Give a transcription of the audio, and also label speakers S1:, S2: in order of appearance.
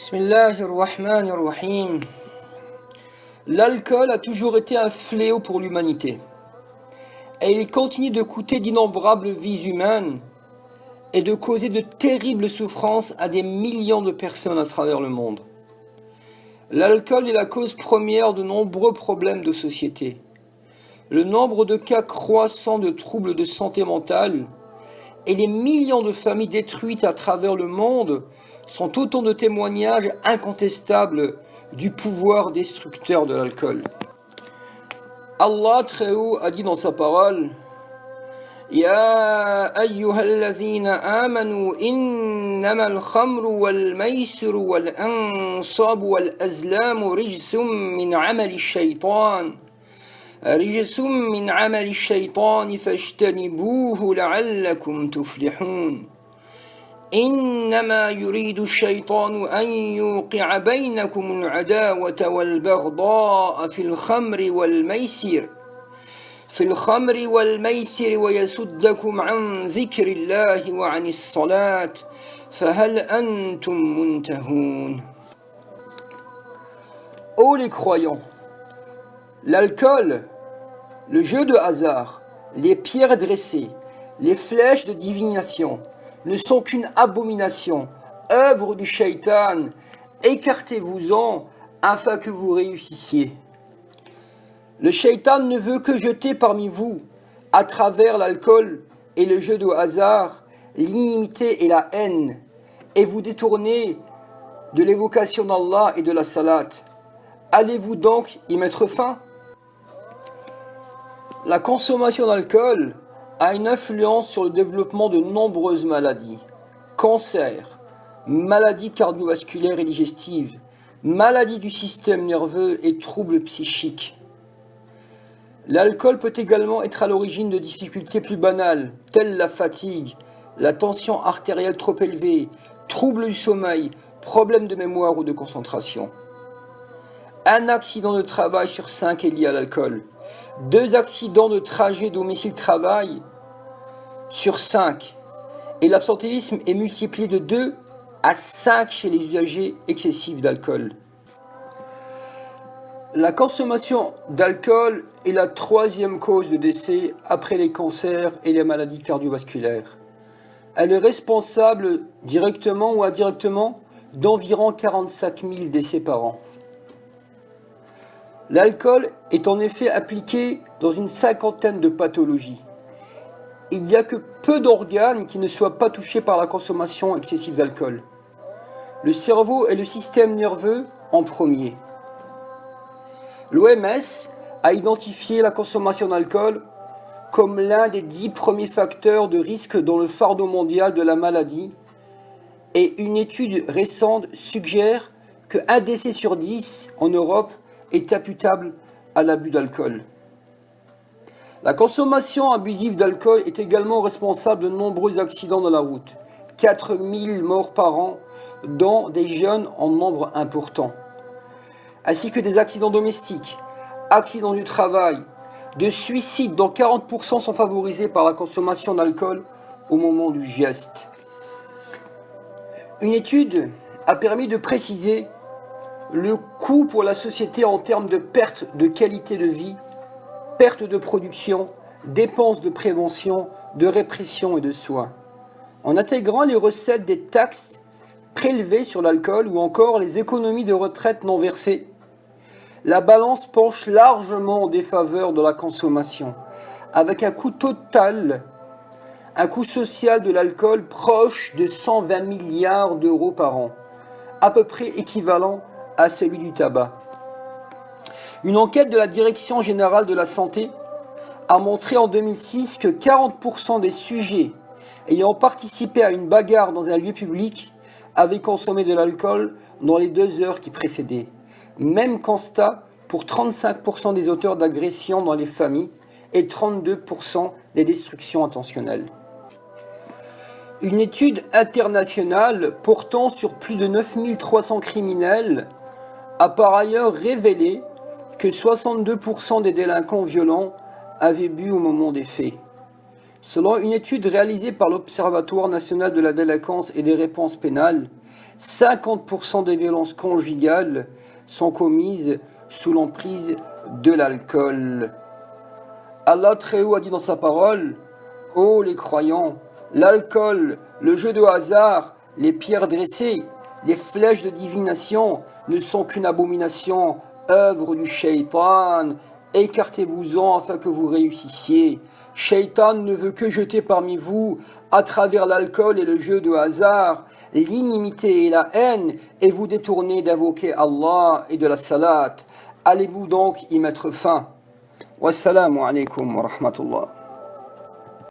S1: Bismillahirrahmanirrahim. L'alcool a toujours été un fléau pour l'humanité. Et il continue de coûter d'innombrables vies humaines et de causer de terribles souffrances à des millions de personnes à travers le monde. L'alcool est la cause première de nombreux problèmes de société. Le nombre de cas croissants de troubles de santé mentale et les millions de familles détruites à travers le monde sont autant de témoignages incontestables du pouvoir destructeur de l'alcool. Allah très haut a dit dans sa parole: Ya ayyuhalladhina amanu innamal khamru wal maisiru wal ansabu wal azlamu rijsum min amali shaytan fajtanibuhu la'allakum tuflihun. إنما يريد الشيطان أن يوقع بينكم العداوة والبغضاء في الخمر والميسر ويصدكم عن ذكر الله وعن الصلاة فهل أنتم منتهون. Ô les croyants, l'alcool, le jeu de hasard, les pierres dressées, les flèches de divination ne sont qu'une abomination, œuvre du shaitan. Écartez-vous-en afin que vous réussissiez. Le shaitan ne veut que jeter parmi vous, à travers l'alcool et le jeu de hasard, l'inimité et la haine, et vous détourner de l'évocation d'Allah et de la salat. Allez-vous donc y mettre fin? La consommation d'alcool a une influence sur le développement de nombreuses maladies. Cancer, maladies cardiovasculaires et digestives, maladies du système nerveux et troubles psychiques. L'alcool peut également être à l'origine de difficultés plus banales, telles la fatigue, la tension artérielle trop élevée, troubles du sommeil, problèmes de mémoire ou de concentration. Un accident de travail sur 5 est lié à l'alcool. 2 accidents de trajet domicile-travail sur 5. Et l'absentéisme est multiplié de 2 à 5 chez les usagers excessifs d'alcool. La consommation d'alcool est la 3e cause de décès après les cancers et les maladies cardiovasculaires. Elle est responsable directement ou indirectement d'environ 45 000 décès par an. L'alcool est en effet appliqué dans une 50aine de pathologies. Il n'y a que peu d'organes qui ne soient pas touchés par la consommation excessive d'alcool. Le cerveau et le système nerveux en premier. L'OMS a identifié la consommation d'alcool comme l'un des 10 premiers facteurs de risque dans le fardeau mondial de la maladie, et une étude récente suggère qu'un décès sur 10 en Europe est imputable à l'abus d'alcool. La consommation abusive d'alcool est également responsable de nombreux accidents de la route. 4000 morts par an, dont des jeunes en nombre important. Ainsi que des accidents domestiques, accidents du travail, de suicides dont 40% sont favorisés par la consommation d'alcool au moment du geste. Une étude a permis de préciser le coût pour la société en termes de perte de qualité de vie, perte de production, dépenses de prévention, de répression et de soins. En intégrant les recettes des taxes prélevées sur l'alcool ou encore les économies de retraite non versées, la balance penche largement en défaveur de la consommation, avec un coût total, un coût social de l'alcool proche de 120 milliards d'euros par an, à peu près équivalent à celui du tabac. Une enquête de la Direction générale de la santé a montré en 2006 que 40% des sujets ayant participé à une bagarre dans un lieu public avaient consommé de l'alcool dans les 2 heures qui précédaient. Même constat pour 35% des auteurs d'agressions dans les familles et 32% des destructions intentionnelles. Une étude internationale portant sur plus de 9300 criminels a par ailleurs révélé que 62% des délinquants violents avaient bu au moment des faits. Selon une étude réalisée par l'Observatoire national de la délinquance et des réponses pénales, 50% des violences conjugales sont commises sous l'emprise de l'alcool. Allah très haut a dit dans sa parole: ô les croyants, l'alcool, le jeu de hasard, les pierres dressées, les flèches de divination ne sont qu'une abomination, œuvre du shaitan. Écartez-vous-en afin que vous réussissiez. Shaitan ne veut que jeter parmi vous, à travers l'alcool et le jeu de hasard, l'inimité et la haine, et vous détourner d'invoquer Allah et de la salat. Allez-vous donc y mettre fin? Wassalamu alaikum wa rahmatullah.